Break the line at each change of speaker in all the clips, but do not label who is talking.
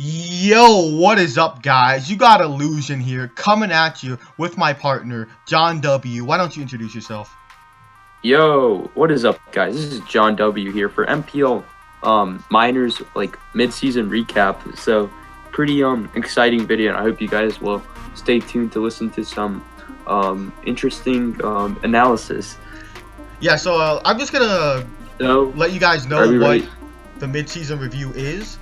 Yo, what is up, guys? You got Illusion here, coming at you with my partner, John W. Why don't you introduce yourself?
Yo, what is up, guys? This is John W here for NPL Miners mid-season recap. So pretty exciting video, and I hope you guys will stay tuned to listen to some interesting analysis.
Yeah, so I'm just gonna
So
let you guys
are
know
we
what
ready?
the mid-season review is.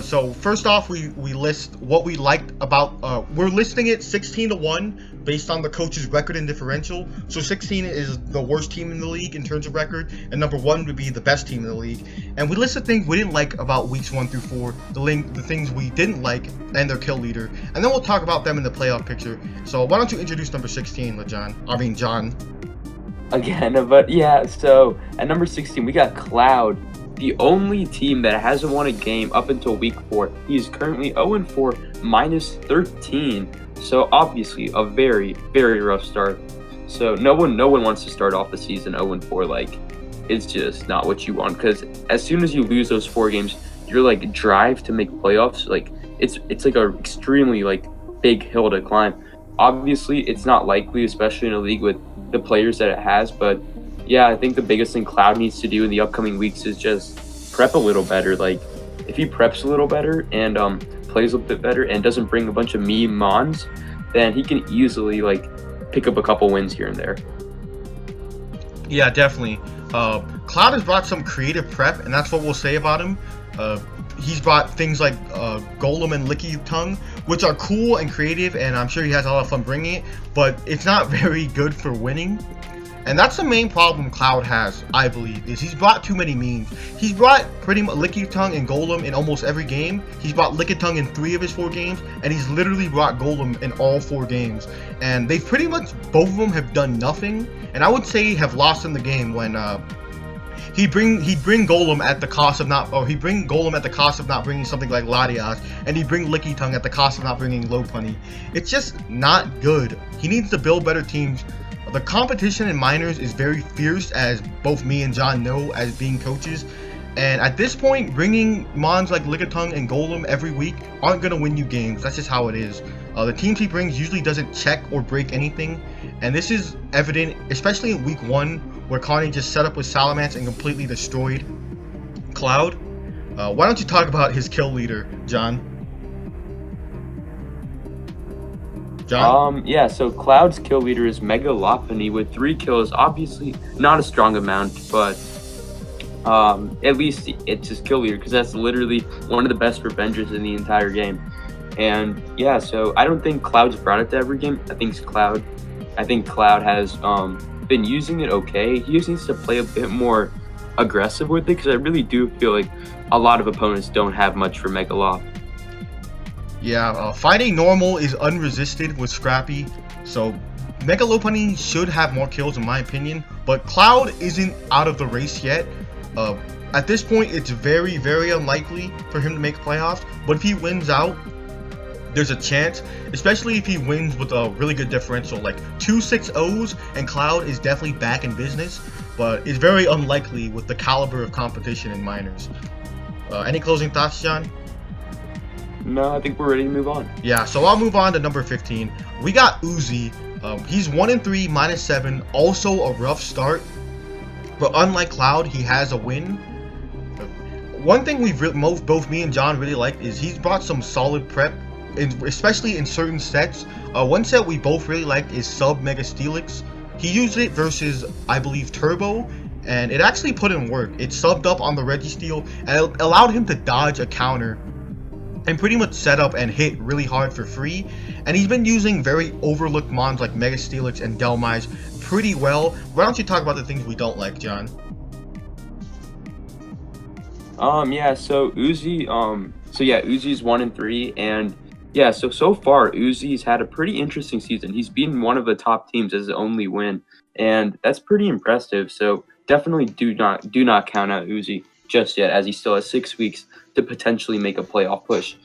So first off, we list what we liked about. We're listing it 16-1 based on the coach's record and differential. So 16 is the worst team in the league in terms of record, and number 1 would be the best team in the league. And we listed things we didn't like about weeks 1 through 4, the things we didn't like, and their kill leader. And then we'll talk about them in the playoff picture. So why don't you introduce number 16, John?
Again, but yeah, so at number 16, we got Cloud, the only team that hasn't won a game up until week 4. He's currently 0-4, minus 13. So obviously a very, very rough start. So no one wants to start off the season 0-4. Like, it's just not what you want, because as soon as you lose those 4 games, your drive to make playoffs, it's like a extremely big hill to climb. Obviously, it's not likely, especially in a league with the players that it has, but yeah, I think the biggest thing Cloud needs to do in the upcoming weeks is just prep a little better. Like, if he preps a little better and plays a bit better and doesn't bring a bunch of meme mons, then he can easily pick up a couple wins here and there.
Yeah, definitely. Cloud has brought some creative prep, and that's what we'll say about him. He's brought things like Golem and Licky Tongue, which are cool and creative, and I'm sure he has a lot of fun bringing it, but it's not very good for winning. And that's the main problem Cloud has, I believe, is he's brought too many memes. He's brought pretty much Licky Tongue and Golem in almost every game. He's brought Licky Tongue in 3 of his 4 games, and he's literally brought Golem in all 4 games. And they've pretty much, both of them have done nothing, and I would say have lost in the game when he'd bring Golem at the cost of not, or he'd bring Golem at the cost of not bringing something like Latias, and he'd bring Licky Tongue at the cost of not bringing Low Punny. It's just not good. He needs to build better teams. The competition in minors is very fierce, as both me and John know as being coaches. And at this point, bringing mons like Lickitung and Golem every week aren't going to win you games. That's just how it is. The teams he brings usually doesn't check or break anything. And this is evident, especially in week 1, where Connie just set up with Salamence and completely destroyed Cloud. Why don't you talk about his kill leader, John?
Yeah, so Cloud's kill leader is Megalopony with 3 kills. Obviously not a strong amount, but at least it's his kill leader, because that's literally one of the best revengers in the entire game. And yeah, so I don't think Cloud's brought it to every game. I think Cloud has been using it okay. He just needs to play a bit more aggressive with it, because I really do feel like a lot of opponents don't have much for Megalop.
Yeah, fighting normal is unresisted with Scrappy, so Mega Lopunny should have more kills in my opinion, but Cloud isn't out of the race yet. At this point, it's very, very unlikely for him to make playoffs, but if he wins out, there's a chance, especially if he wins with a really good differential, like 2 6-0s, and Cloud is definitely back in business, but it's very unlikely with the caliber of competition in minors. Any closing thoughts, John?
No, I think we're ready to move on.
Yeah, so I'll move on to number 15. We got Ozzy. He's 1-3, minus 7. Also a rough start, but unlike Cloud, he has a win. One thing both me and John really liked is he's brought some solid prep, especially in certain sets. One set we both really liked is Sub Mega Steelix. He used it versus, I believe, Turbo, and it actually put in work. It subbed up on the Registeel, and it allowed him to dodge a counter and pretty much set up and hit really hard for free. And he's been using very overlooked mons like Mega Steelix and Delmise pretty well. Why don't you talk about the things we don't like, John?
Yeah, so Uzi, Uzi's 1-3, and yeah, so far Uzi's had a pretty interesting season. He's been one of the top teams as his only win, and that's pretty impressive. So definitely do not count out Uzi just yet, as he still has 6 weeks to potentially make a playoff push.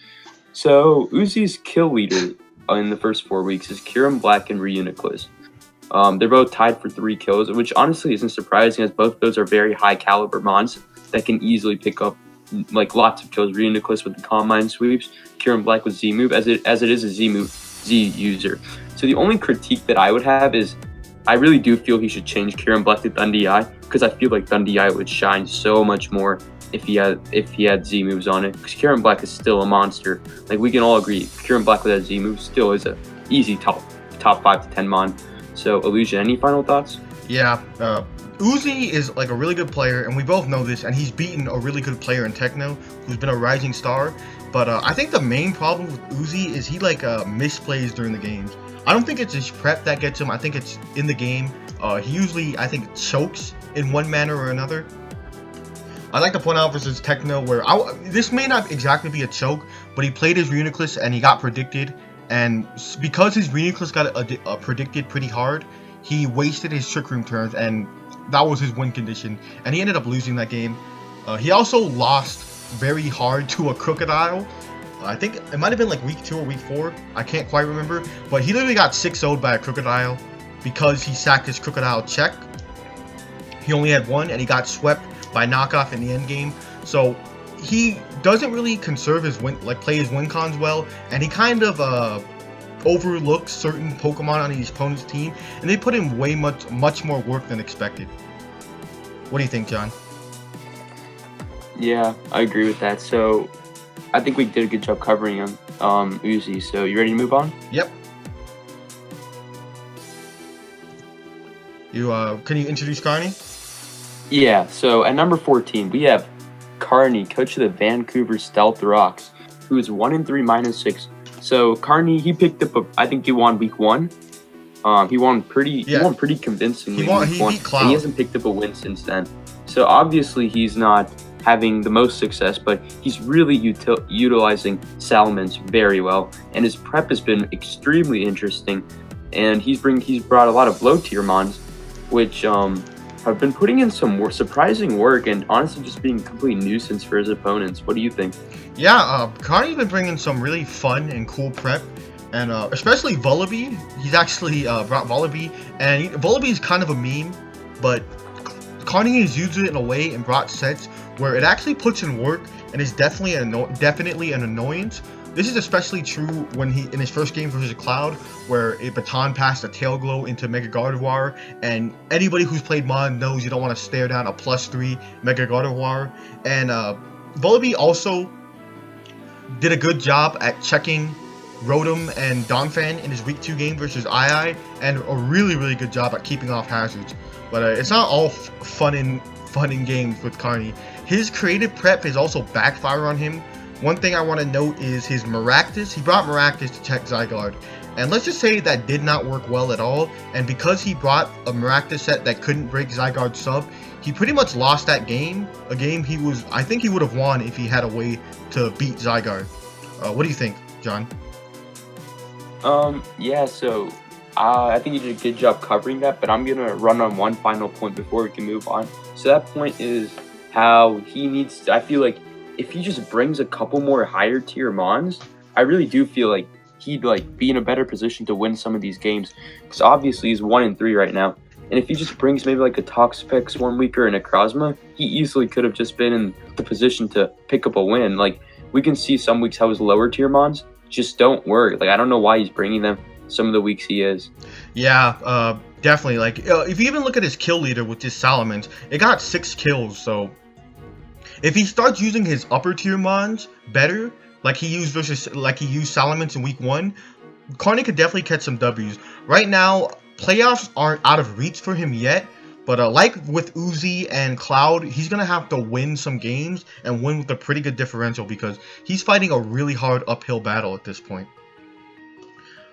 So Uzi's kill leader in the first 4 weeks is Kieran Black and Reuniclus. They're both tied for 3 kills, which honestly isn't surprising, as both of those are very high caliber mons that can easily pick up like lots of kills. Nicholas with the combine sweeps, Kieran Black with Z move, as it is a Z user. So the only critique that I would have is I really do feel he should change Kieran Black to Dundee Eye, because I feel like Dundee Eye would shine so much more if he had Z moves on it. Because Kieran Black is still a monster. Like, we can all agree, Kieran Black without Z moves still is a easy top 5 to 10 mon. So Illusion, any final thoughts?
Yeah, Ozzy is like a really good player, and we both know this, and he's beaten a really good player in Techno who's been a rising star. But I think the main problem with Ozzy is he like misplays during the games. I don't think it's his prep that gets him. I think it's in the game. He usually, I think, chokes in one manner or another. I'd like to point out versus Techno where this may not exactly be a choke, but he played his Reuniclus and he got predicted. And because his Reuniclus got predicted pretty hard, he wasted his Trick Room turns, and that was his win condition. And he ended up losing that game. He also lost very hard to a Crocodile. I think it might have been like week 2 or week 4. I can't quite remember. But he literally got 6-0'd by a Crocodile because he sacked his Crocodile check. He only had one, and he got swept by knockoff in the end game. So he doesn't really conserve his play his win cons well, and he kind of overlooks certain Pokemon on his opponent's team, and they put in way much more work than expected. What do you think, John?
Yeah, I agree with that. So I think we did a good job covering him, Ozzy. So you ready to move on?
Yep. Can you introduce Carney?
Yeah, so at number 14, we have Carney, coach of the Vancouver Stealth Rocks, who is 1-3 -6. So Carney, he picked up I think he won week 1. He won pretty convincingly.
He beat Cloud.
And he hasn't picked up a win since then. So obviously he's not having the most success, but he's really utilizing Salamence very well, and his prep has been extremely interesting. And he's brought a lot of low tier mons, which have been putting in some more surprising work, and honestly just being a complete nuisance for his opponents. What do you think?
Yeah, Carney's been bringing some really fun and cool prep, and especially Vullaby. He's actually brought Vullaby, and Vullaby is kind of a meme, but Carney has used it in a way and brought sets where it actually puts in work and is definitely an annoyance. This is especially true when in his first game versus Cloud, where a baton passed a Tail Glow into Mega Gardevoir, and anybody who's played Mon knows you don't want to stare down a +3 Mega Gardevoir. And Vullaby also did a good job at checking Rotom and Donphan in his week 2 game versus II, and a really good job at keeping off hazards. But it's not all fun in games with Carney. His creative prep has also backfired on him. One thing I want to note is his Maractus. He brought Maractus to check Zygarde, and let's just say that did not work well at all. And because he brought a Maractus set that couldn't break Zygarde's sub, he pretty much lost that game. A game I think he would have won if he had a way to beat Zygarde. What do you think, John?
Yeah, so I think you did a good job covering that, but I'm gonna run on one final point before we can move on. So that point is how he needs to, I feel like if he just brings a couple more higher tier mons, I really do feel like he'd be in a better position to win some of these games, because obviously he's 1-3 right now. And if he just brings maybe like a Toxapex one weaker and a Krasma, he easily could have just been in the position to pick up a win. Like, we can see some weeks how his lower tier mons just don't work. Like, I don't know why he's bringing them some of the weeks he is.
Yeah, definitely. Like, if you even look at his kill leader with his Salamence, it got 6 kills. So if he starts using his upper tier mons better, like he used Salamence in week 1, Carney could definitely catch some W's. Right now, playoffs aren't out of reach for him yet, but like with Ozzy and Cloud, he's gonna have to win some games and win with a pretty good differential, because he's fighting a really hard uphill battle at this point.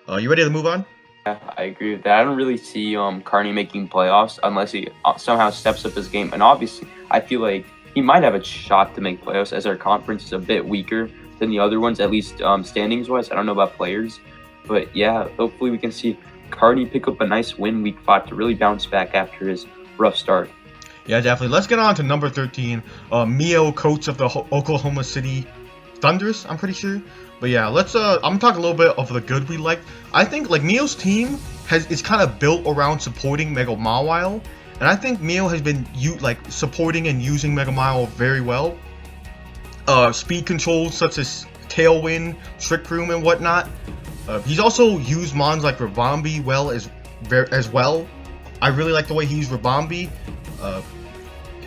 You ready to move on?
Yeah, I agree with that. I don't really see Carney making playoffs unless he somehow steps up his game. And obviously, I feel like he might have a shot to make playoffs, as our conference is a bit weaker than the other ones, at least standings-wise. I don't know about players. But yeah, hopefully we can see Carney pick up a nice win week 5 to really bounce back after his rough start.
Yeah, definitely. Let's get on to number 13. Mio, coach of the Oklahoma City Thunders, I'm pretty sure. But yeah, let's I'm gonna talk a little bit of the good we like. I think like Mio's team is kind of built around supporting Mega Mawile, and I think Mio has been supporting and using Mega Mawile very well. speed controls such as Tailwind, Trick Room, and whatnot. He's also used mons like Rabambi well as well. I really like the way he used Rabambi.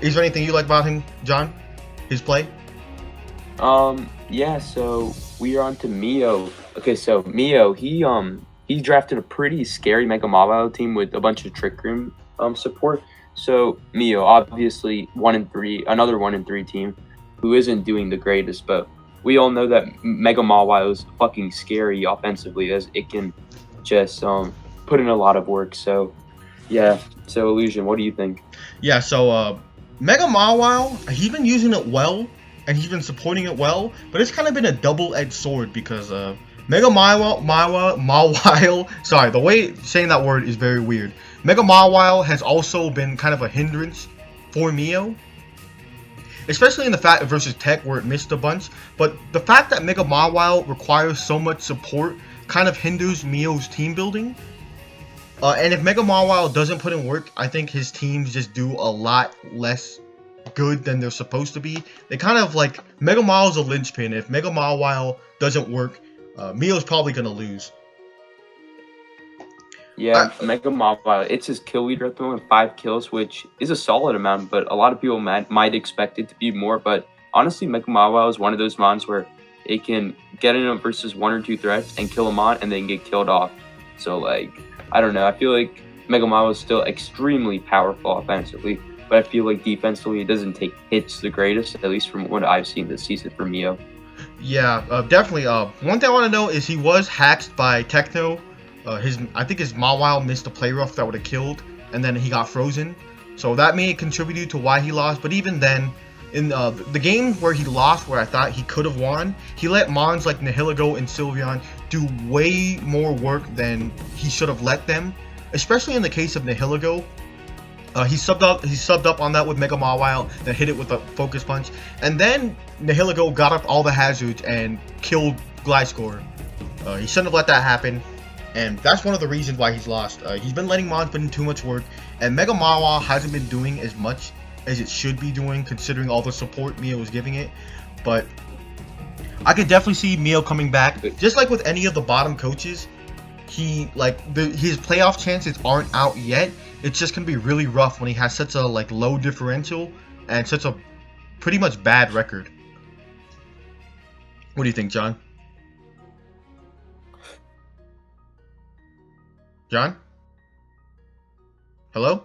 Is there anything you like about him, John? His play?
Yeah, so we are on to Mio. Okay, so Mio, he drafted a pretty scary Mega Mobile team with a bunch of Trick Room support. So Mio, obviously 1-3, another 1-3 team who isn't doing the greatest, but we all know that Mega Mobile is fucking scary offensively, as it can just put in a lot of work. So yeah, so Illusion, what do you think?
Yeah, so Mega Mawile, he's been using it well, and he's been supporting it well, but it's kind of been a double-edged sword because Mega Mawile, sorry, the way saying that word is very weird. Mega Mawile has also been kind of a hindrance for Mio, especially in the fact versus Tech where it missed a bunch, but the fact that Mega Mawile requires so much support kind of hinders Mio's team building. And if Mega Mawile doesn't put in work, I think his teams just do a lot less good than they're supposed to be. They kind of like, Mega Mawile's a linchpin. If Mega Mawile doesn't work, Mio's probably going to lose.
Yeah, Mega Mobile, it's his kill leader at the moment, 5 kills, which is a solid amount, but a lot of people might expect it to be more. But honestly, Mega Mobile is one of those mons where it can get in versus 1 or 2 threats and kill them on and then get killed off. So, like, I don't know. I feel like Mega Mobile is still extremely powerful offensively, but I feel like defensively it doesn't take hits the greatest, at least from what I've seen this season for Mio.
Yeah, definitely. One thing I want to know is he was hacked by Techno. I think his Mawile missed a play rough that would have killed, and then he got frozen. So that may contribute to why he lost. But even then, in the game where he lost, where I thought he could have won, he let mons like Nihilego and Sylveon do way more work than he should have let them. Especially in the case of Nihilego. He subbed up on that with Mega Mawile, then hit it with a focus punch, and then Nihilego got up all the hazards and killed Gliscor. He shouldn't have let that happen. And that's one of the reasons why he's lost. He's been letting mons put in too much work, and Mega Mawile hasn't been doing as much as it should be doing, considering all the support Mio was giving it. But I could definitely see Mio coming back. Just like with any of the bottom coaches, his playoff chances aren't out yet. It's just gonna be really rough when he has such a low differential and such a pretty much bad record. What do you think, John? John? Hello?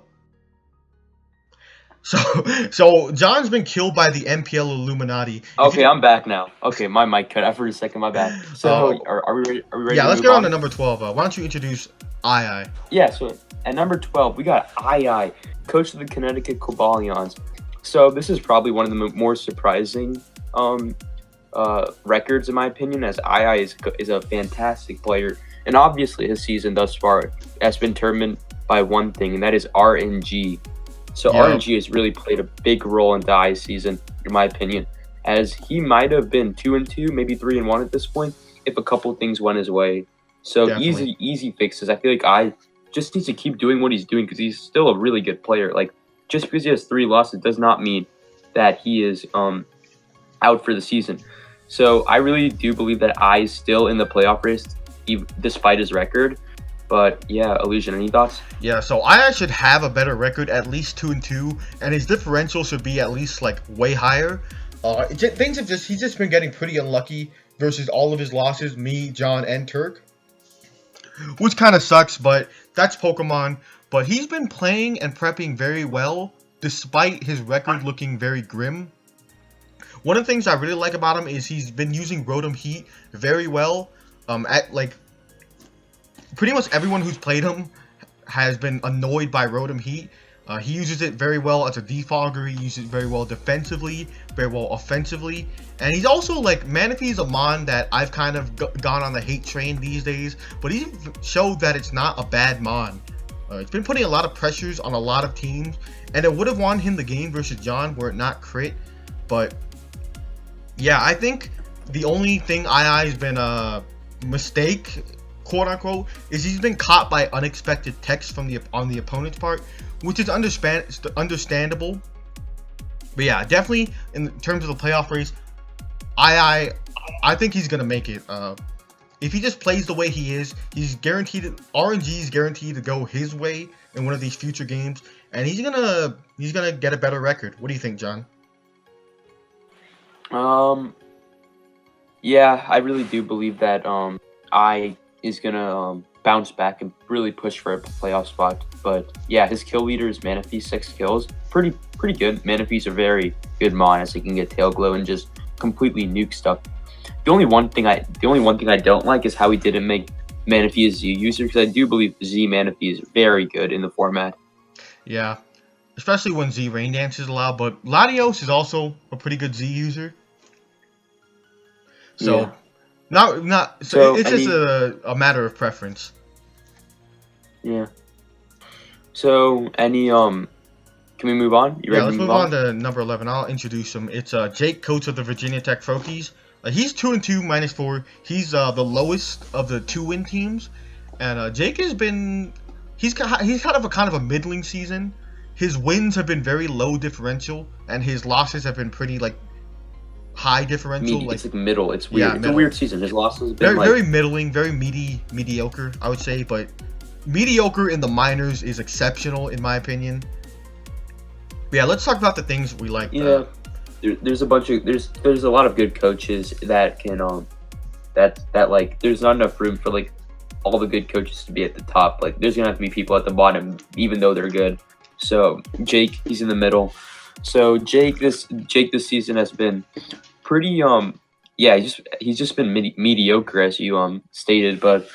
So John's been killed by the NPL Illuminati.
Okay, I'm back now. Okay, my mic cut out for a second, my bad. So, are we ready? Are we ready?
Yeah,
to
let's
move
get on
on
to number 12. Why don't you introduce II?
Yeah, so at number 12, we got II, coach of the Connecticut Cobalions. So this is probably one of the more surprising records, in my opinion, as II is a fantastic player. And obviously, his season thus far has been determined by one thing, and that is RNG. So yeah. RNG has really played a big role in the ICE season, in my opinion, as he might have been 2-2, maybe 3-1 at this point, if a couple things went his way. So definitely. easy fixes. I feel like I just needs to keep doing what he's doing because he's still a really good player. Like, just because he has 3 losses does not mean that he is out for the season. So I really do believe that I is still in the playoff race, despite his record. But yeah, Illusion, any thoughts?
Yeah, so I should have a better record, at least 2-2, and his differential should be at least way higher. He's just been getting pretty unlucky versus all of his losses, me, John, and Turk, which kind of sucks, but that's Pokemon. But he's been playing and prepping very well, despite his record looking very grim. One of the things I really like about him is he's been using Rotom Heat very well. Pretty much everyone who's played him has been annoyed by Rotom Heat. He uses it very well as a defogger. He uses it very well defensively, very well offensively. And he's also Manaphy's a mon that I've kind of gone on the hate train these days. But he showed that it's not a bad mon. It's been putting a lot of pressures on a lot of teams. And it would have won him the game versus John were it not crit. But yeah, I think the only thing II has been a mistake, quote unquote, is he's been caught by unexpected text on the opponent's part, which is understandable. But yeah, definitely in terms of the playoff race, I think he's gonna make it. If he just plays the way he is, he's guaranteed. RNG is guaranteed to go his way in one of these future games, and he's gonna get a better record. What do you think, John?
Yeah, I really do believe that I is gonna bounce back and really push for a playoff spot. But yeah, his kill leader is Manaphy, 6 kills. Pretty good. Manaphy's a very good mon as he can get tail glow and just completely nuke stuff. The only one thing I don't like is how he didn't make Manaphy a Z user, because I do believe Z Manaphy is very good in the format.
Yeah, especially when Z rain dance is allowed. But Latios is also a pretty good Z user. So,
Yeah.
So it's just a matter of preference.
Yeah. So can we move on? You ready
Let's
to
move on to number 11. I'll introduce him. It's Jake, coach of the Virginia Tech Frokies. He's 2-2, -4. He's the lowest of the 2-win teams, and Jake has been he's kind of a middling season. His wins have been very low differential, and his losses have been pretty like high differential.
It's like middle. It's weird. It's a weird season. His losses have been
very middling, very mediocre, I would say. But mediocre in the minors is exceptional in my opinion. But yeah, let's talk about the things we like.
Yeah, there's a bunch of there's a lot of good coaches that can that like there's not enough room for like all the good coaches to be at the top. Like there's gonna have to be people at the bottom, even though they're good. So Jake, he's in the middle. So Jake this season has been pretty he's just been mediocre, as you stated, but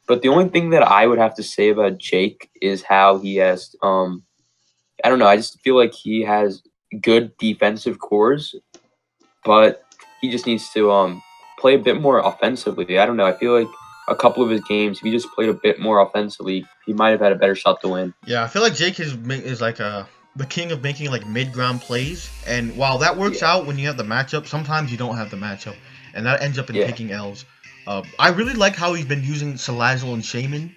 the only thing that I would have to say about Jake is how he has I don't know, I just feel like he has good defensive cores, but he just needs to play a bit more offensively. I don't know, I feel like a couple of his games, if he just played a bit more offensively, he might have had a better shot to win.
Yeah, I feel like Jake is like the king of making like mid-ground plays, and while that works out when you have the matchup, sometimes you don't have the matchup, and that ends up in taking L's. I really like how he's been using Salazzle and Shaman.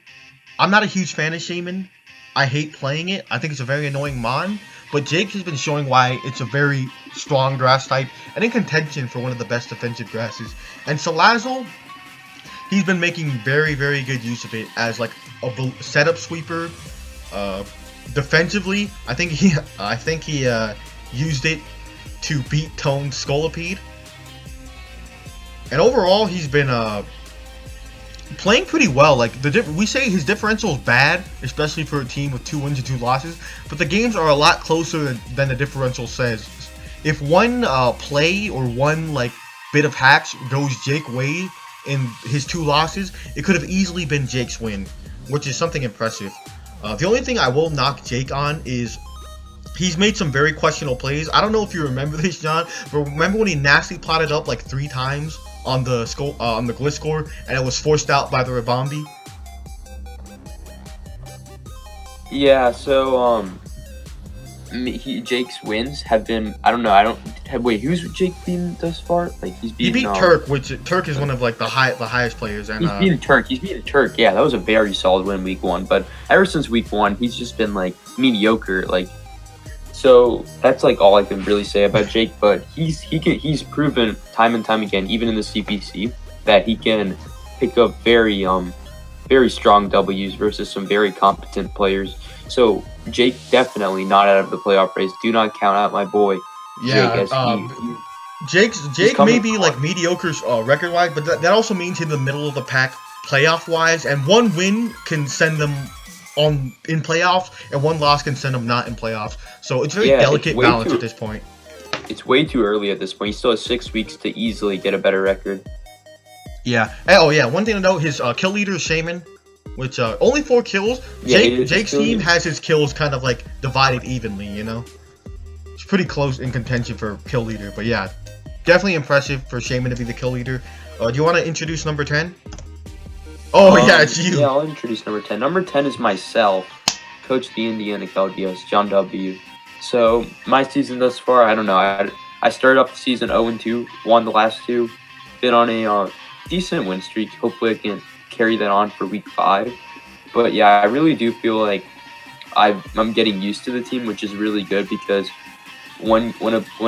I'm not a huge fan of Shaman. I hate playing it. I think it's a very annoying mon, but Jake has been showing why it's a very strong grass type and in contention for one of the best defensive grasses. And Salazzle, he's been making very, very good use of it as like a setup sweeper. Defensively, I think he used it to beat Tone's Scolipede. And overall, he's been playing pretty well. Like we say his differential is bad, especially for a team with 2 wins and 2 losses. But the games are a lot closer than the differential says. If one play or one like bit of hacks goes Jake's way in his 2 losses, it could have easily been Jake's win, which is something impressive. The only thing I will knock Jake on is he's made some very questionable plays. I don't know if you remember this, John, but remember when he nasty plotted up like 3 times on the Gliscor and it was forced out by the Rabombi?
Yeah, so Jake's wins have been, I don't know, wait, who's Jake beaten thus far? Like he beat
Turk, which Turk is one of like the highest players, and
he's beaten Turk. Yeah, that was a very solid win week 1, but ever since week 1 he's just been like mediocre. Like, so that's like all I can really say about Jake, but he's proven time and time again, even in the CPC, that he can pick up very strong W's versus some very competent players. So Jake definitely not out of the playoff race. Do not count out my boy.
Yeah, Jake may be like mediocre record wise, but that also means in the middle of the pack playoff wise, and 1 win can send them on in playoffs, and 1 loss can send them not in playoffs. So it's very delicate balance at this point.
It's way too early at this point. He still has 6 weeks to easily get a better record.
Yeah. Oh yeah. One thing to note: his kill leader is Shaman, which only 4 kills. Jake's team has his kills kind of like divided evenly. You know, it's pretty close in contention for kill leader. But yeah, definitely impressive for Shaman to be the kill leader. Do you want to introduce number 10? Oh yeah, it's you.
Yeah, I'll introduce number 10. Number 10 is myself, Coach the Indiana Cowboys, John W. So my season thus far, I don't know. I started off the season 0-2, won the last 2, been on a decent win streak. Hopefully I can carry that on for week 5. But yeah, I really do feel like I'm getting used to the team, which is really good because when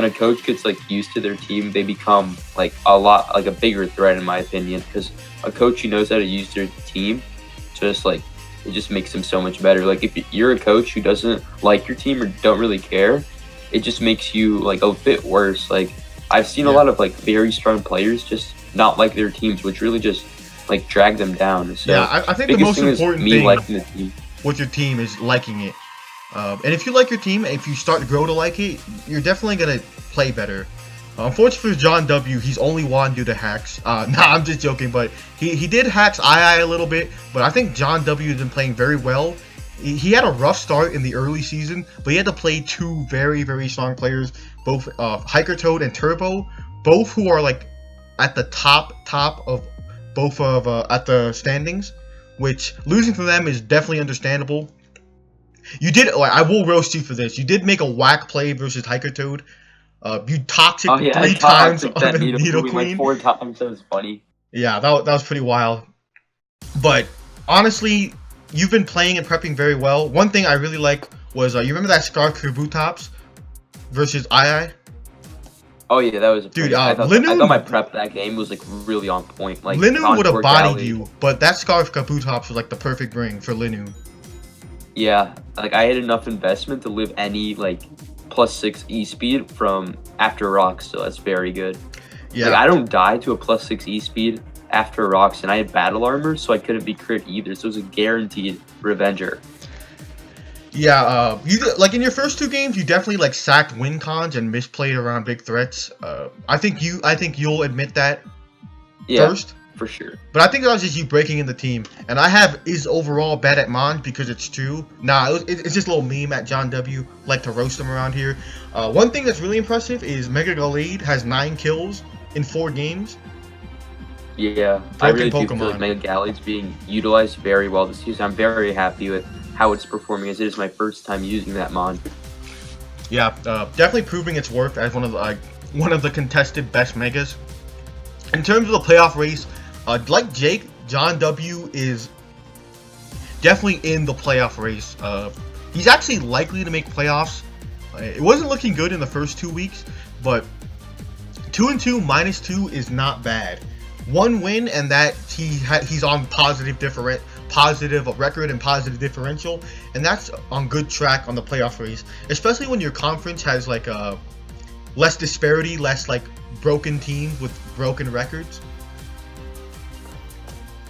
a coach gets like used to their team, they become like a bigger threat in my opinion. Because a coach who knows how to use their team, just like it just makes them so much better. Like if you're a coach who doesn't like your team or don't really care, it just makes you like a bit worse. Like I've seen a lot of like very strong players just not like their teams, which really just like drag them down. So
Yeah, I think the most important thing
liking the team
with your team is liking it. And if you like your team, if you start to grow to like it, you're definitely gonna play better. Unfortunately for John W, he's only won due to hacks. Nah, I'm just joking, but he did hacks II a little bit, but I think John W has been playing very well. He had a rough start in the early season, but he had to play two very, very strong players, both Hiker Toad and Turbo, both who are like at the top of both of at the standings, which losing to them is definitely understandable. You did. I will roast you for this. You did make a whack play versus Hiker Toad. You toxic three times on the Needle Queen.
Like 4 times. That was funny.
Yeah, that was pretty wild. But honestly, you've been playing and prepping very well. One thing I really like was you remember that Scar Kabutops versus II?
Oh yeah, that was
dude.
I thought my prep that game was like really on point. Like
Linu would have bodied you, but that Scarf Kabutops was like the perfect ring for Linu.
Yeah, like I had enough investment to live any like +6 E speed from after rocks, so that's very good. Yeah, like, I don't die to a +6 E speed after rocks, and I had battle armor, so I couldn't be crit either. So it was a guaranteed revenger.
Yeah, you like in your first 2 games, you definitely like sacked win cons and misplayed around big threats. I think you'll admit that first.
For sure.
But I think that was just you breaking in the team. And I have is overall bad at Mon because it's true. Nah, it's just a little meme at John W. Like to roast him around here. One thing that's really impressive is Mega Gallade has 9 kills in 4 games.
Yeah, I really do feel like Mega Gallade's being utilized very well this season. I'm very happy with how it's performing, as it is my first time using that Mon.
Yeah, definitely proving its worth as one of the contested best Megas. In terms of the playoff race, like Jake, John W is definitely in the playoff race. He's actually likely to make playoffs. It wasn't looking good in the first 2 weeks, but 2-2 -2 is not bad. 1 win, and that he's on positive record and positive differential, and that's on good track on the playoff race. Especially when your conference has like less disparity, less like broken teams with broken records.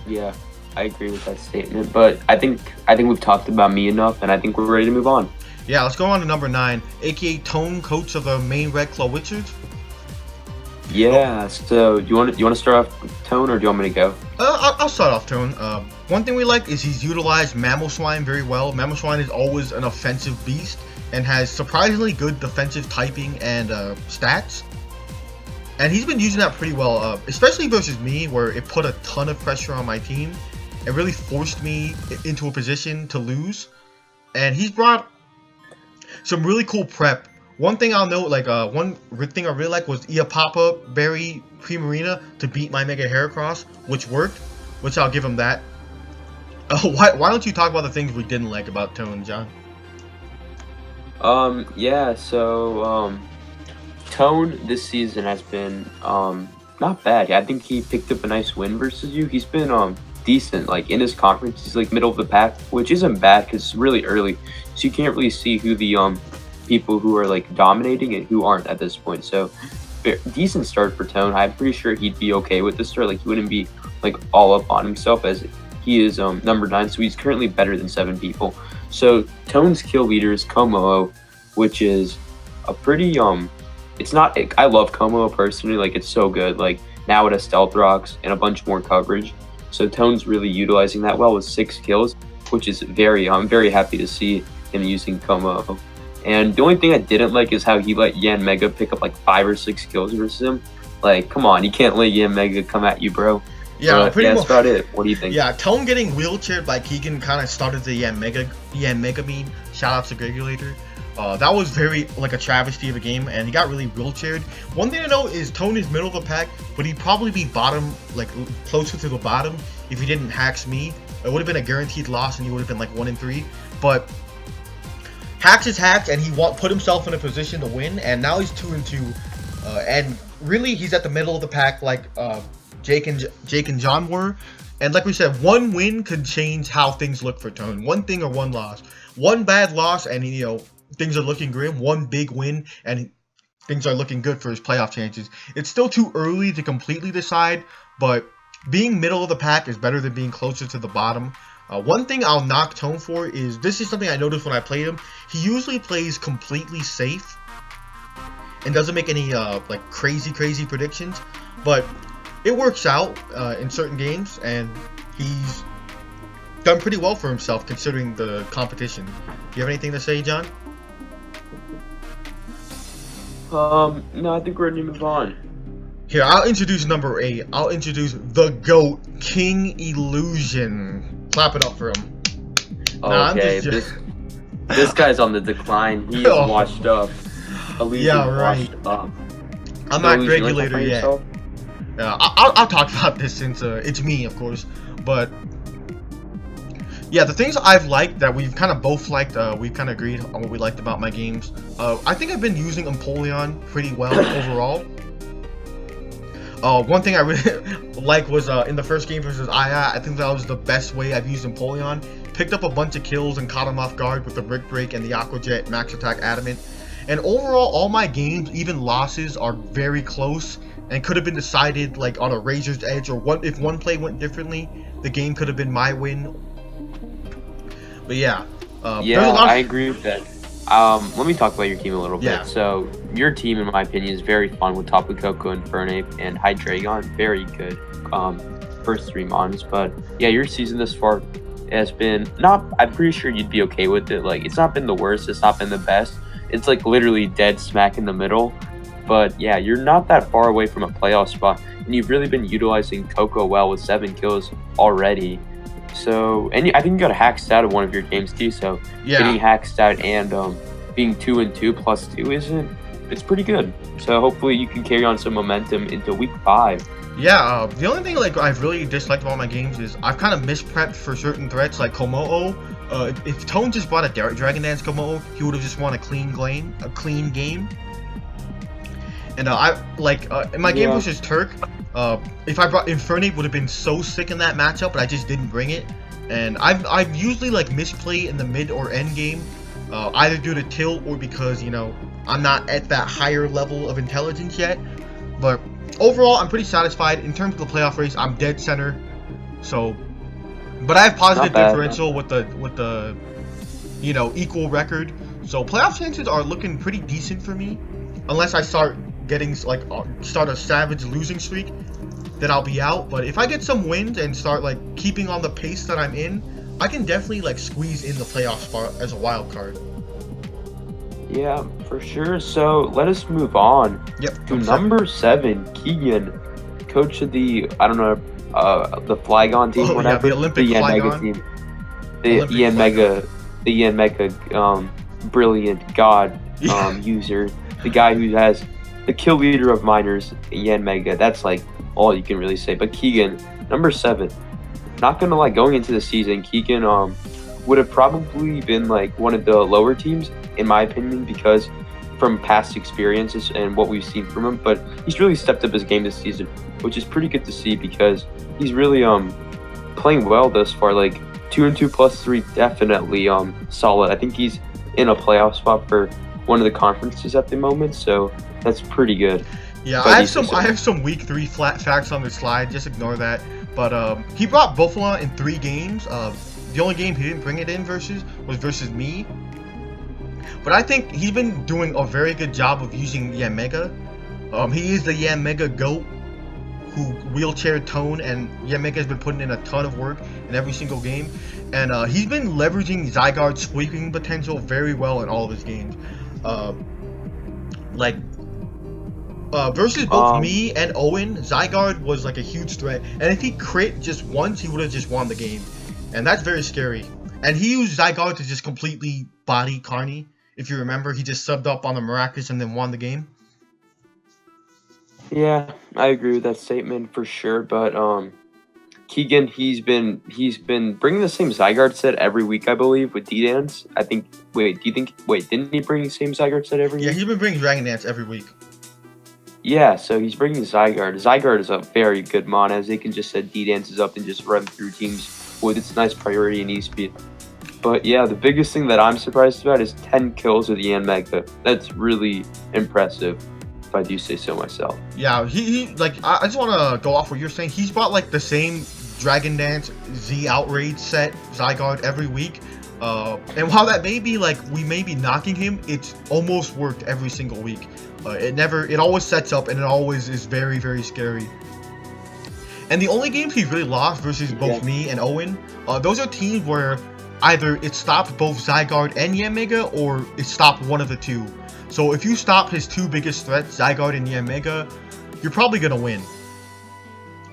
Yeah, I agree with that statement, but I think we've talked about me enough, and I think we're ready to move on.
Yeah, let's go on to number 9, aka Tone, coach of the main Red Claw Wizards.
Yeah, so you want to start off with Tone, or do you want me to go?
I'll start off Tone. One thing we like is he's utilized Mamoswine very well. Mamoswine is always an offensive beast and has surprisingly good defensive typing and stats. And he's been using that pretty well, especially versus me, where it put a ton of pressure on my team. It really forced me into a position to lose. And he's brought some really cool prep. One thing I'll note, like one thing I really like was Iapapa Berry Primarina to beat my Mega Heracross, which worked, which I'll give him that. Why don't you talk about the things we didn't like about Tone, John?
Yeah, so Tone this season has been not bad. I think he picked up a nice win versus you. He's been decent. Like in his conference, he's like middle of the pack, which isn't bad because it's really early, so you can't really see who the people who are like dominating and who aren't at this point. So decent start for Tone. I'm pretty sure he'd be okay with this start. Like he wouldn't be like all up on himself, as he is number 9, so he's currently better than 7 people. So Tone's kill leader is Como, which is a pretty it's not, I love Como personally, like it's so good. Like now it has stealth rocks and a bunch more coverage, so Tone's really utilizing that well with 6 kills, which is I'm very happy to see him using Como. And the only thing I didn't like is how he let Yan Mega pick up like 5 or 6 kills versus him. Like, come on, you can't let Yan Mega come at you, bro.
Yeah, pretty much.
That's about it. What do you think?
Yeah, Tone getting wheelchaired by Keegan kind of started the Yan Mega meme. Shout out to Regulator. That was very like a travesty of a game, and he got really wheelchaired. One thing to note is Tone is middle of the pack, but he'd probably be bottom, like closer to the bottom, if he didn't hacks me. It would have been a guaranteed loss, and he would have been like 1-3. But Hacks is hacked, and he put himself in a position to win, and now he's 2-2, and really he's at the middle of the pack like Jake and John were. And like we said, one win could change how things look for Tone. One thing or one loss. One bad loss, and things are looking grim. One big win, and things are looking good for his playoff chances. It's still too early to completely decide, but being middle of the pack is better than being closer to the bottom. One thing I'll knock Tone for is, this is something I noticed when I played him. He usually plays completely safe and doesn't make any like crazy predictions, but it works out in certain games, and he's done pretty well for himself considering the competition. Do you have anything to say, John?
No, I think we're ready to move on.
Here, I'll introduce number 8. I'll introduce the GOAT, King Illusion. Clap it up for him.
Okay, this guy's on the decline. He's washed up. Illusion washed up.
I'm not regulator yet. I'll talk about this since it's me, of course. But yeah, the things I've liked that we've kind of both liked, we've kind of agreed on what we liked about my games. I think I've been using Empoleon pretty well overall. One thing I really like was in the first game versus Aya, I think that was the best way I've used Empoleon. Picked up a bunch of kills and caught him off guard with the Brick Break and the Aqua Jet Max Attack Adamant. And overall, all my games, even losses, are very close and could have been decided like on a razor's edge, or if one play went differently, the game could have been my win. But yeah,
I agree with that. Let me talk about your team a little bit.
Yeah.
So your team, in my opinion, is very fun with Tapu Koko, Infernape, and Hydreigon. Very good first 3 mons. But yeah, your season this far has been I'm pretty sure you'd be okay with it. Like, it's not been the worst. It's not been the best. It's like literally dead smack in the middle. But yeah, you're not that far away from a playoff spot. And you've really been utilizing Koko well with 7 kills already. So, and I think you got a hacked out of one of your games too. So getting hacked out and being 2-2 plus 2 it's pretty good. So hopefully you can carry on some momentum into week 5.
Yeah, the only thing like I've really disliked about my games is I've kind of misprepped for certain threats like Komodo. If Tone just brought a Dragon Dance Komodo, he would have just won a clean game. And in my game versus Turk, if I brought Infernape, would have been so sick in that matchup, but I just didn't bring it. And I've usually like misplay in the mid or end game, either due to tilt or because I'm not at that higher level of intelligence yet. But overall, I'm pretty satisfied in terms of the playoff race. I'm dead center, so. But I have positive differential with the equal record. So playoff chances are looking pretty decent for me, unless I start a savage losing streak, then I'll be out. But if I get some wins and start keeping on the pace that I'm in, I can definitely squeeze in the playoff spot as a wild card.
Yeah, for sure. So let us move on to number 7, Keegan, coach of the the Flygon team, whatever.
Yeah, the Olympic Flygon
team. The EN Mega brilliant god user, the guy who has the kill leader of miners, Yen Mega. That's all you can really say. But Keegan, number 7, not gonna going into the season, Keegan would have probably been one of the lower teams in my opinion, because from past experiences and what we've seen from him. But he's really stepped up his game this season, which is pretty good to see because he's really playing well thus far. 2-2 plus 3, definitely solid. I think he's in a playoff spot for one of the conferences at the moment, so that's pretty good.
Yeah, I have some week 3 flat facts on the slide. Just ignore that. But he brought Buffalo in 3 games. The only game he didn't bring it in was versus me. But I think he's been doing a very good job of using Yamega. He is the Yamega GOAT who wheelchair Tone, and Yamega has been putting in a ton of work in every single game. And he's been leveraging Zygarde's sweeping potential very well in all of his games. Versus both me and Owen, Zygarde was a huge threat. And if he crit just once, he would have just won the game. And that's very scary. And he used Zygarde to just completely body Carney. If you remember, he just subbed up on the Maracas and then won the game.
Yeah, I agree with that statement for sure. But Keegan, he's been bringing the same Zygarde set every week, I believe, with D-Dance. I think. Wait, didn't he bring the same Zygarde set every
Yeah,
week?
he's been bringing Dragon Dance every week.
Yeah, so he's bringing Zygarde. Zygarde is a very good mon, as they can just set D-Dances up and just run through teams with its nice priority and E-speed. But yeah, the biggest thing that I'm surprised about is 10 kills with the Mega. That's really impressive, if I do say so myself.
Yeah, he like I just want to go off what you're saying. He's bought like the same Dragon Dance Z Outrage set Zygarde every week. And while that may be like we may be knocking him, it's almost worked every single week. It always sets up and it always is very, very scary. And the only games he really lost versus both me and Owen, those are teams where either it stopped both Zygarde and Yanmega or it stopped one of the two. So if you stop his two biggest threats, Zygarde and Yanmega, you're probably gonna win.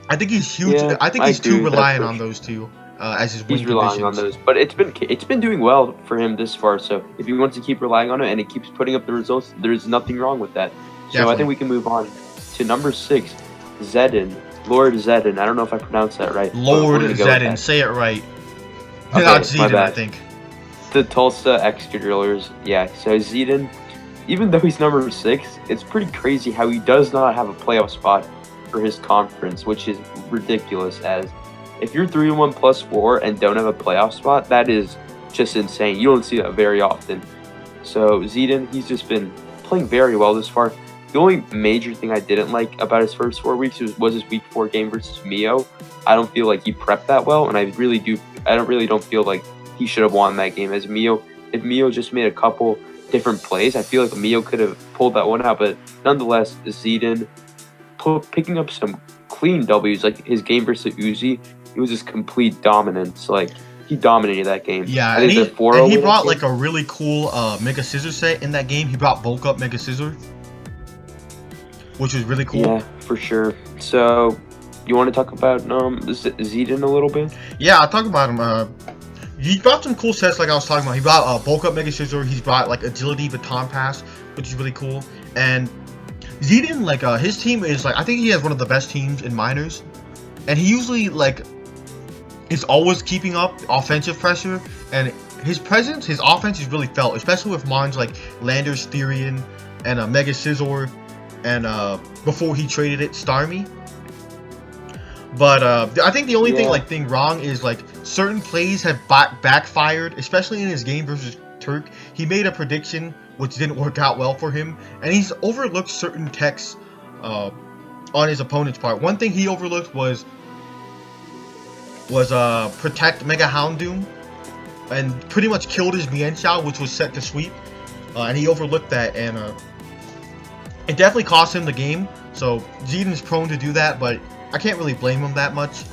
I think he's huge.
Yeah,
I think he's too reliant on those two as his win
He's relying on those, but it's been doing well for him this far. So if he wants to keep relying on it and it keeps putting up the results, there's nothing wrong with that. So
Definitely.
I think we can move on to number 6, Zedin, Lord Zedin. I don't know if I pronounced that right.
Lord Zedin, say it right.
Okay,
not Zedin, I think.
The Tulsa X-Drillers, yeah. So Zedin, even though he's number 6, it's pretty crazy how he does not have a playoff spot for his conference, which is ridiculous. As if you're 3-1 plus 4 and don't have a playoff spot, that is just insane. You don't see that very often. So Zedin, he's just been playing very well this far. The only major thing I didn't like about his first 4 weeks was his week 4 game versus Mio. I don't feel like he prepped that well, and I really don't feel like he should have won that game. As Mio, if Mio just made a couple different plays, I feel like Mio could have pulled that one out. But nonetheless, Zedin picking up some clean W's, like his game versus Ozzy, it was just complete dominance. Like he dominated that game.
Yeah, and he brought like a really cool Mega Scissor set in that game. He brought bulk up Mega Scissor, which was really cool.
Yeah, for sure. So, you want to talk about Zedin a little bit?
Yeah, I'll talk about him. He brought some cool sets like I was talking about. He brought bulk up Mega Scissor. He's brought like Agility Baton Pass, which is really cool. And Zedin, like his team is like, I think he has one of the best teams in minors, and he usually like is always keeping up offensive pressure, and his presence, his offense is really felt, especially with mons like Landers, Therian, and Mega Scizor, and before he traded it, Starmie. But I think the only thing wrong is like certain plays have backfired, especially in his game versus Turk. He made a prediction which didn't work out well for him, and he's overlooked certain techs on his opponent's part. One thing he overlooked was protect Mega Houndoom, and pretty much killed his Mienshao, which was set to sweep, and he overlooked that, and it definitely cost him the game. So Zedin's prone to do that, but I can't really blame him that much.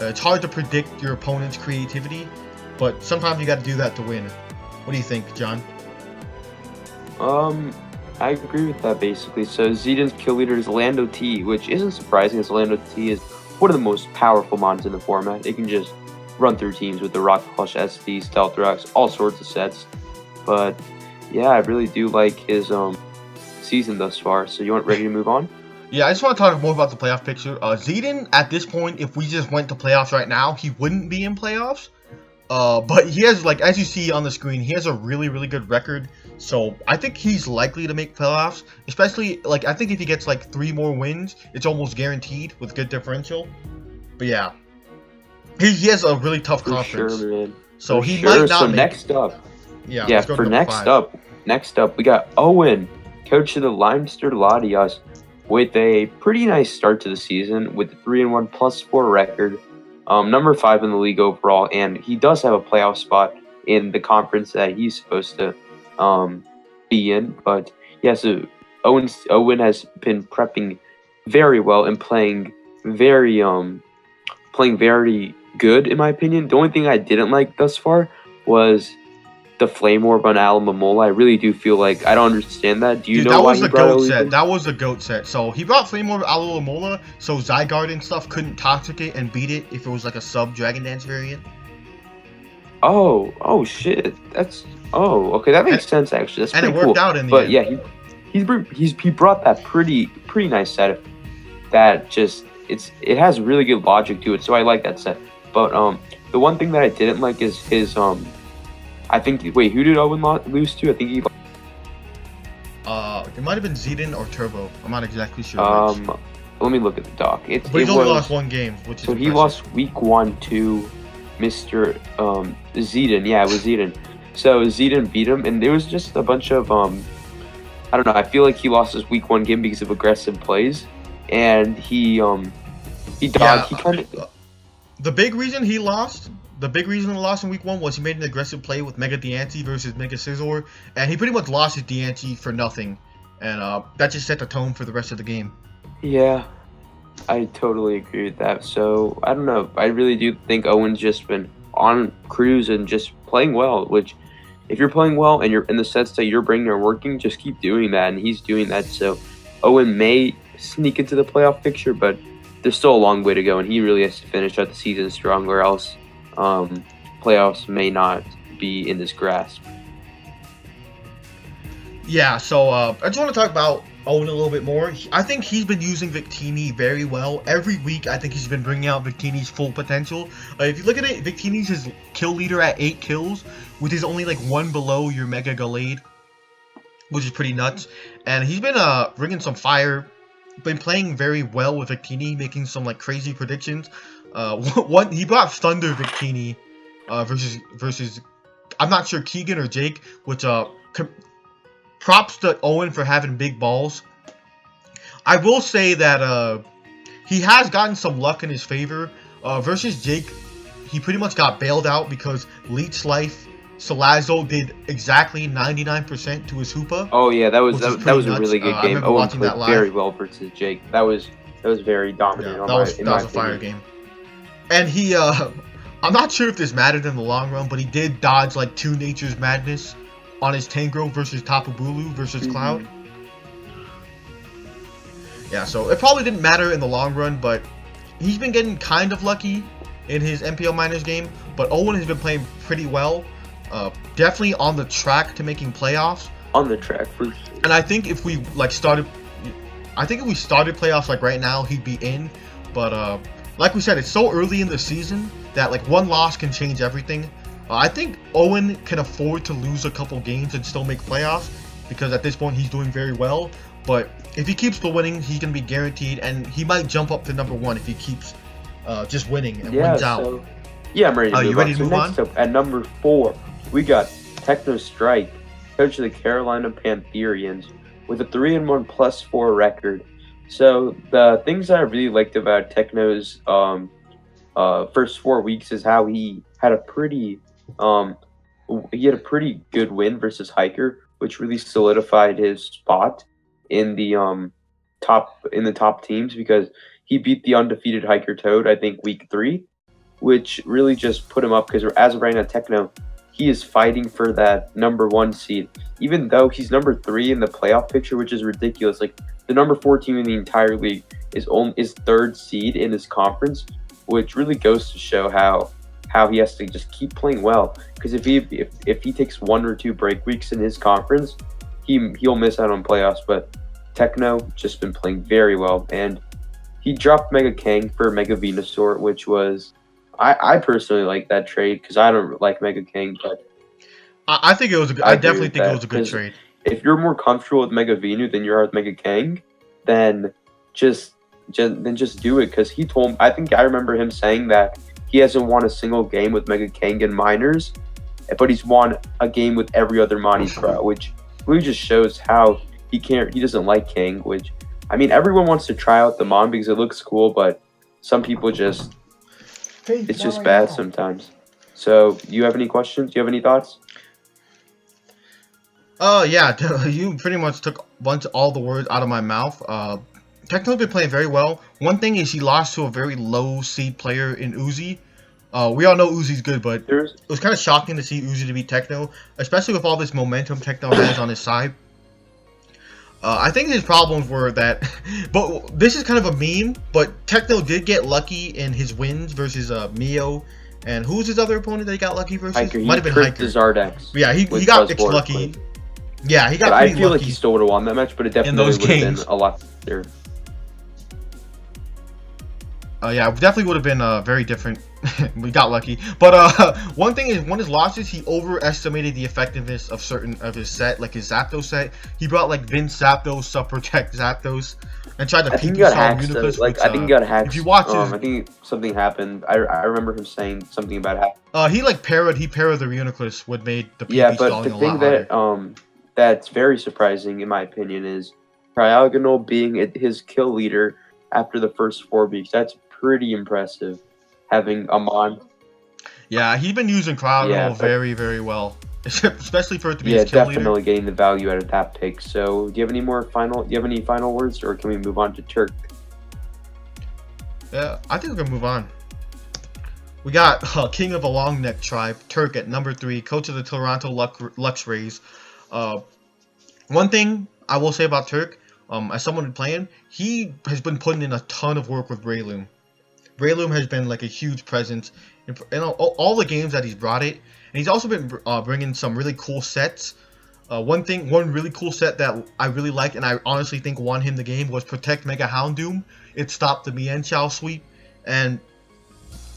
It's hard to predict your opponent's creativity, but sometimes you got to do that to win. What do you think, John?
I agree with that basically. So Zedin's kill leader is Lando T, which isn't surprising, as Lando T is one of the most powerful mons in the format. It can just run through teams with the Rock Plush SD, Stealth Rocks, all sorts of sets. But yeah, I really do like his season thus far. So you want ready to move on?
Yeah, I just want to talk more about the playoff picture. Zedin, at this point, if we just went to playoffs right now, he wouldn't be in playoffs. But he has, like, as you see on the screen, he has a really, really good record. So I think he's likely to make playoffs. Especially, like, I think if he gets, like, 3 more wins, it's almost guaranteed with good differential. But yeah, he has a really tough conference.
For sure, man.
So he might not make
next up.
Yeah,
for next up, we got Owen, coach of the Limester Latias, with a pretty nice start to the season with a 3-1 +4 record, number 5 in the league overall, and he does have a playoff spot in the conference that he's supposed to be in. But yeah, so Owen has been prepping very well and playing very good in my opinion. The only thing I didn't like thus far was the Flame Orb on Alamomola. I really do feel like I don't understand that. Do you know why he brought it?
That was a GOAT set. So he brought Flame Orb Alamomola so Zygarde and stuff couldn't toxic it and beat it if it was like a sub Dragon Dance variant.
Oh shit. Okay, that makes sense actually. That's pretty cool.
And it worked out in the end.
But yeah, he brought that pretty nice set that just it has really good logic to it, so I like that set. But the one thing that I didn't like is his I think wait, who did Owen lose to? I think he
it might have been Zidane or Turbo. I'm not exactly sure.
let me look at the doc.
But he's only lost one game, which is
so
impressive.
He lost week 1 to Mr. Zidane. Yeah, it was Zidane. So Zidane beat him, and there was just a bunch of I don't know. I feel like he lost his week 1 game because of aggressive plays, and he dodged.
Yeah,
he kind of
the big reason he lost in week 1 was he made an aggressive play with Mega Diancie versus Mega Scizor, and he pretty much lost his Diancie for nothing, and that just set the tone for the rest of the game.
Yeah, I totally agree with that. So I don't know. I really do think Owen's just been on cruise and just playing well. Which, if you're playing well and you're in the sets that you're bringing are working, just keep doing that, and he's doing that. So Owen may sneak into the playoff picture, but there's still a long way to go, and he really has to finish out the season strong, or else playoffs may not be in his grasp.
Yeah, so I just want to talk about Owen a little bit more. I think he's been using Victini very well. Every week, I think he's been bringing out Victini's full potential. If you look at it, Victini's his kill leader at 8 kills, which is only like 1 below your Mega Gallade, which is pretty nuts. And he's been bringing some fire, been playing very well with Victini, making some like crazy predictions. He brought Thunder Victini versus I'm not sure Keegan or Jake, which props to Owen for having big balls. I will say that he has gotten some luck in his favor. Versus Jake, he pretty much got bailed out because Leech Life Salazzo did exactly 99% to his Hoopa.
Oh yeah, that was a really good game. Owen
watching
played
that live
very well versus Jake. That was very dominant.
Yeah, that was a fire game. And he, I'm not sure if this mattered in the long run, but he did dodge like 2 Nature's Madness on his Tangrowth versus Tapu Bulu versus Cloud. Yeah, so it probably didn't matter in the long run, but he's been getting kind of lucky in his NPL Miners game. But Owen has been playing pretty well. Definitely on the track to making playoffs.
On the track for sure.
And I think if we started playoffs like right now, he'd be in. But like we said, it's so early in the season that like one loss can change everything. I think Owen can afford to lose a couple games and still make playoffs because at this point he's doing very well. But if he keeps the winning, he can be guaranteed, and he might jump up to number 1 if he keeps just winning and wins out.
Yeah, I'm ready to move on.
You ready to move on?
Next up, at number 4, we got Techno Strike, coach of the Carolina Pantherians, with a 3-1 +4 record. So the things that I really liked about Techno's first 4 weeks is how he had a pretty good win versus Hiker, which really solidified his spot in the top teams because he beat the undefeated Hiker Toad, I think, week 3, which really just put him up because as of right now, Techno, he is fighting for that number 1 seed, even though he's number 3 in the playoff picture, which is ridiculous. Like the number 4 team in the entire league is 3rd seed in his conference, which really goes to show how he has to just keep playing well. Because if he takes 1 or 2 break weeks in his conference, he'll miss out on playoffs. But Techno just been playing very well, and he dropped Mega Kang for Mega Venusaur, which was I personally like that trade because I don't like Mega Kang, but
I think it was. I definitely think it was a good trade.
If you're more comfortable with Mega Venu than you are with Mega Kang, then just do it. Because he told, I think I remember him saying that he hasn't won a single game with Mega Kang in minors, but he's won a game with every other Monty Pro, which really just shows how he doesn't like Kang. Which, I mean, everyone wants to try out the Mon because it looks cool, but some people just it's just bad sometimes. So, you have any questions? Do you have any thoughts?
Yeah, you pretty much took all the words out of my mouth. Techno's been playing very well. One thing is he lost to a very low seed player in Ozzy. We all know Uzi's good, but it was kind of shocking to see Ozzy to beat Techno, especially with all this momentum Techno has on his side. I think his problems were that, but this is kind of a meme, but Techno did get lucky in his wins versus Mio, and who was his other opponent that he got lucky versus?
Hiker.
Might have been Hiker.
Zardex.
Yeah, he got lucky. Yeah, he got
but
pretty
I feel
lucky
like he still would have won that match, but it definitely would have been a lot better.
Yeah, it definitely would have been very different. We got lucky. But one thing is, one of his losses, he overestimated the effectiveness of certain of his set, like his Zapdos set. He brought like Vince Zapdos, Sub Protect Zapdos, and tried to
I think
PP
he got
Song
hacked. So,
Uniclus.
like,
Which,
I think he got hacked.
if you watch his,
I think something happened. I remember him saying something about hack.
he like parried the Uniclus, what made the PP
Yeah, but
stalling
the
a
thing
lot harder.
that that's very surprising in my opinion is Triagonal being his kill leader after the first 4 weeks. That's pretty impressive. Having Amon.
Yeah, he's been using Cryogonal
Yeah, but
very, very well, especially for it to be
yeah,
his kill leader.
definitely getting the value out of that pick. So, do you have any final words, or can we move on to Turk?
Yeah, I think we can move on. We got King of a Long Neck Tribe, Turk at number 3, coach of the Toronto Lux Rays. One thing I will say about Turk, as someone playing, he has been putting in a ton of work with Breloom. Breloom has been like a huge presence in all the games that he's brought it, and he's also been bringing some really cool sets. One really cool set that I really liked, and I honestly think won him the game, was Protect Mega Houndoom. It stopped the Mienshao sweep, and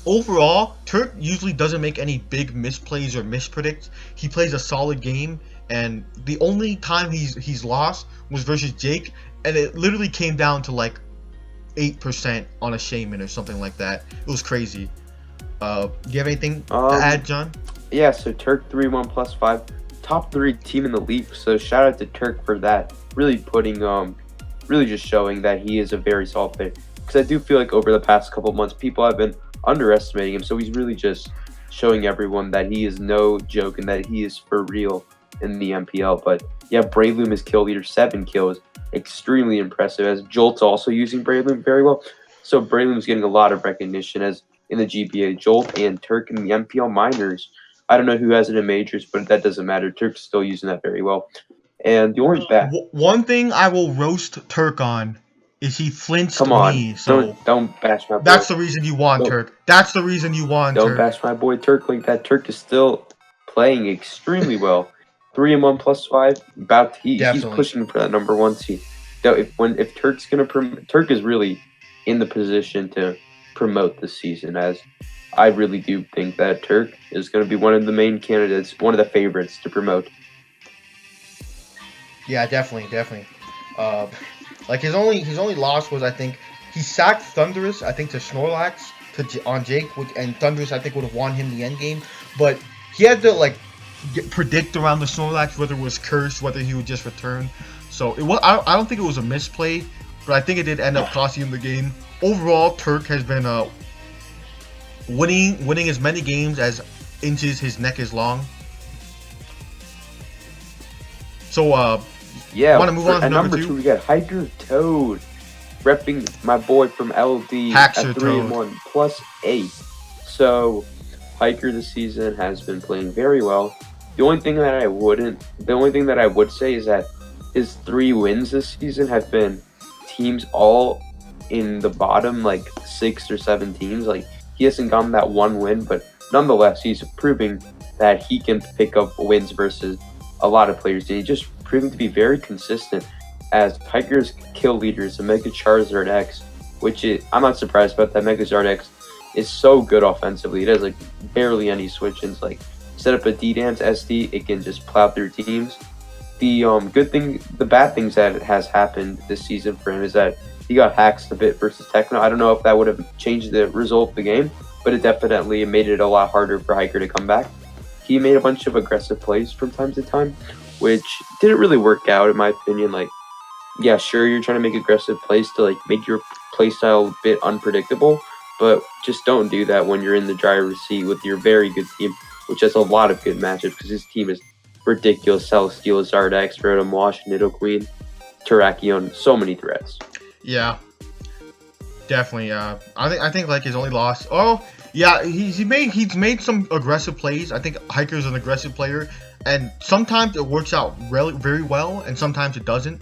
overall, Turk usually doesn't make any big misplays or mispredicts. He plays a solid game, and the only time he's lost was versus Jake, and it literally came down to like 8% on a Shaman or something like that. It was crazy. Do you have anything to add, John?
Yeah, so Turk 3-1 plus 5, top 3 team in the league. So shout out to Turk for that. Really putting really just showing that he is a very solid player. Because I do feel like over the past couple months, people have been underestimating him. So he's really just showing everyone that he is no joke and that he is for real in the NPL. But yeah, Breloom is kill leader, 7 kills. Extremely impressive, as Jolt's also using Breloom very well. So Breloom's getting a lot of recognition as in the GPA. Jolt and Turk in the NPL minors. I don't know who has it in majors, but that doesn't matter. Turk's still using that very well. And the only
one thing I will roast Turk on is he flinched
Come on,
me. So
don't bash my boy.
That's the reason you won, Turk. That's the reason you won,
Don't
Turk.
bash my boy Turk like that. Turk is still playing extremely well. 3-1 plus 5. He's pushing for that number 1 seed. If Turk's gonna Turk is really in the position to promote this season, as I really do think that Turk is going to be one of the main candidates, one of the favorites to promote.
Yeah, definitely. Like his only loss was, I think, he sacked Thunderous, I think, to Snorlax on Jake, and Thunderous, I think, would have won him the end game, but he had to like predict around the Snorlax whether it was cursed, whether he would just return. So I don't think it was a misplay, but I think it did end up costing him the game. Overall, Turk has been winning as many games as inches his neck is long. So
yeah,
want to move on to
number 2? We got Hiker Toad, repping my boy from LD
Haxer
at 3-1 plus 8. So Hiker this season has been playing very well. The only thing that I would say is that his 3 wins this season have been teams all in the bottom, like 6 or 7 teams. Like, he hasn't gotten that 1 win, but nonetheless, he's proving that he can pick up wins versus a lot of players. He's just proving to be very consistent, as Hiker's kill leader is a Mega Charizard X, I'm not surprised about that. Mega Charizard X is so good offensively. It has like barely any switch-ins. Like, set up a D-Dance SD, it can just plow through teams. The bad things that has happened this season for him is that he got hacked a bit versus Techno. I don't know if that would have changed the result of the game, but it definitely made it a lot harder for Hiker to come back. He made a bunch of aggressive plays from time to time, which didn't really work out in my opinion. Like, yeah, sure, you're trying to make aggressive plays to like make your playstyle a bit unpredictable, but just don't do that when you're in the driver's seat with your very good team, which has a lot of good matchups because his team is ridiculous. Celesteal, Zardex, Rotom Wash, Nidoqueen, Terrakion, so many threats.
Yeah, definitely. I think like his only loss. Oh, yeah, he's made some aggressive plays. I think Hiker's an aggressive player, and sometimes it works out very well, and sometimes it doesn't.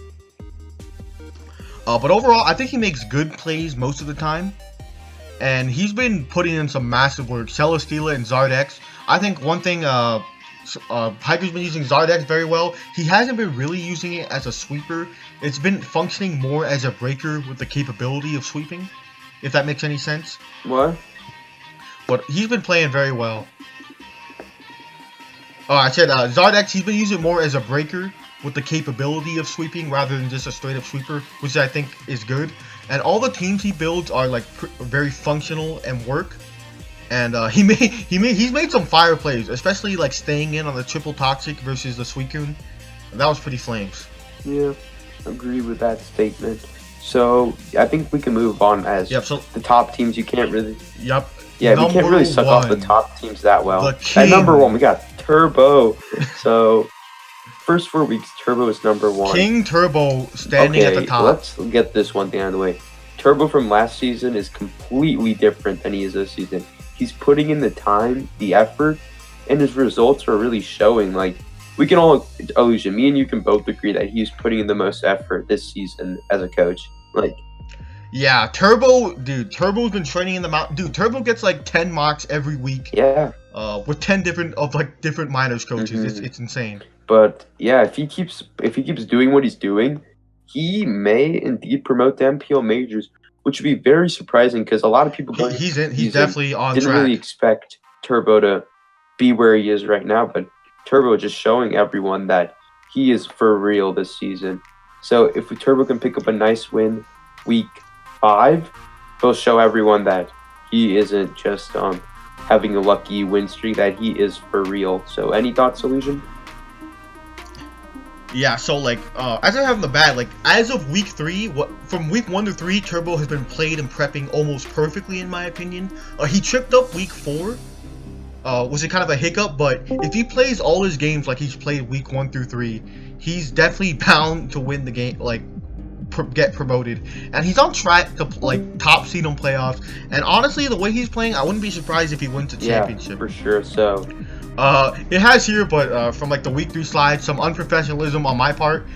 But overall, I think he makes good plays most of the time, and he's been putting in some massive work. Celesteela and Zardex. I think one thing Hiker's been using Zardex very well. He hasn't been really using it as a sweeper. It's been functioning more as a breaker with the capability of sweeping. if that makes any sense.
What?
But he's been playing very well. Oh, I said Zardex, he's been using it more as a breaker with the capability of sweeping rather than just a straight up sweeper, which I think is good. And all the teams he builds are like very functional and work. And he's made some fire plays, especially like staying in on the triple toxic versus the Suicune. That was pretty flames.
Yeah, agree with that statement. So I think we can move on as
so
the top teams. You can't really.
Yep.
Yeah, we can't really suck off the top teams that well. At number 1, we got Turbo. So first 4 weeks, Turbo is number 1.
King Turbo standing at the top.
Let's get this one thing out of the way. Turbo from last season is completely different than he is this season. He's putting in the time, the effort, and his results are really showing. Like, we can all, Illusion, me and you can both agree that he's putting in the most effort this season as a coach. Like,
yeah, Turbo's been training in the mountain. Dude, Turbo gets like 10 mocks every week.
Yeah.
With 10 different minors coaches. It's insane.
But yeah, if he keeps doing what he's doing, he may indeed promote the NPL majors, which would be very surprising because a lot of people
he's definitely on track.
Didn't really expect Turbo to be where he is right now, but Turbo just showing everyone that he is for real this season. So if Turbo can pick up a nice win week 5, he'll show everyone that he isn't just having a lucky win streak, that he is for real. So any thoughts, Illusion?
Yeah, so like as I have in the bag, like as of week 3, from week 1 to 3, Turbo has been played and prepping almost perfectly in my opinion. He tripped up week 4. Was it kind of a hiccup? But if he plays all his games like he's played week 1 through 3, he's definitely bound to win the game, like get promoted. And he's on track to like top seed on playoffs. And honestly, the way he's playing, I wouldn't be surprised if he wins the championship.
Yeah, for sure. So.
It has here, but from like the week 3 slide, some unprofessionalism on my part.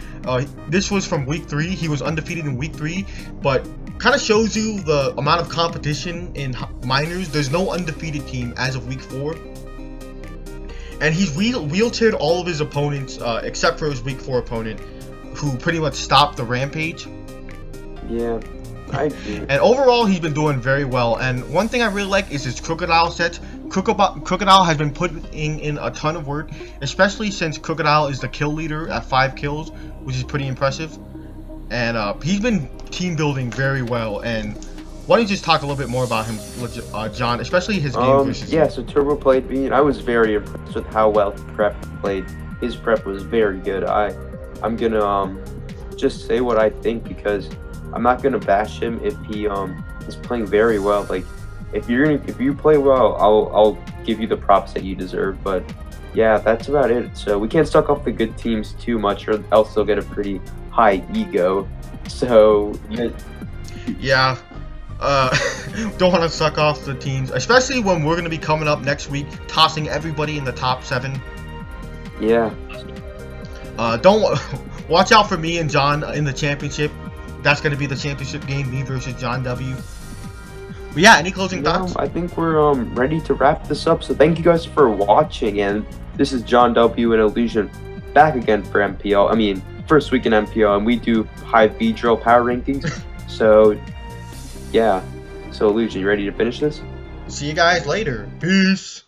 This was from week 3. He was undefeated in week 3, but kind of shows you the amount of competition in minors. There's no undefeated team as of week 4, and he's wheelchaired all of his opponents except for his week 4 opponent, who pretty much stopped the rampage.
Yeah. I agree.
And overall, he's been doing very well. And one thing I really like is his Crocodile sets. Crocodile has been putting in a ton of work, especially since Crocodile is the kill leader at 5 kills, which is pretty impressive. And he's been team building very well. And why don't you just talk a little bit more about him, John, especially his game versus
yeah, so Turbo played me, and I was very impressed with how well Prep played. His prep was very good. I'm gonna just say what I think, because I'm not gonna bash him if he is playing very well. Like, if you play well, I'll give you the props that you deserve. But yeah, that's about it. So we can't suck off the good teams too much, or else they'll get a pretty high ego. So
yeah, don't want to suck off the teams, especially when we're gonna be coming up next week, tossing everybody in the top 7.
Yeah.
Don't watch out for me and John in the championship. That's going to be the championship game, me versus John W. But yeah, any closing thoughts?
I think we're ready to wrap this up. So thank you guys for watching, and this is John W and Illusion back again for MPL. I mean, first week in MPL, and we do high V drill power rankings. So yeah, so Illusion, you ready to finish this?
See you guys later. Peace.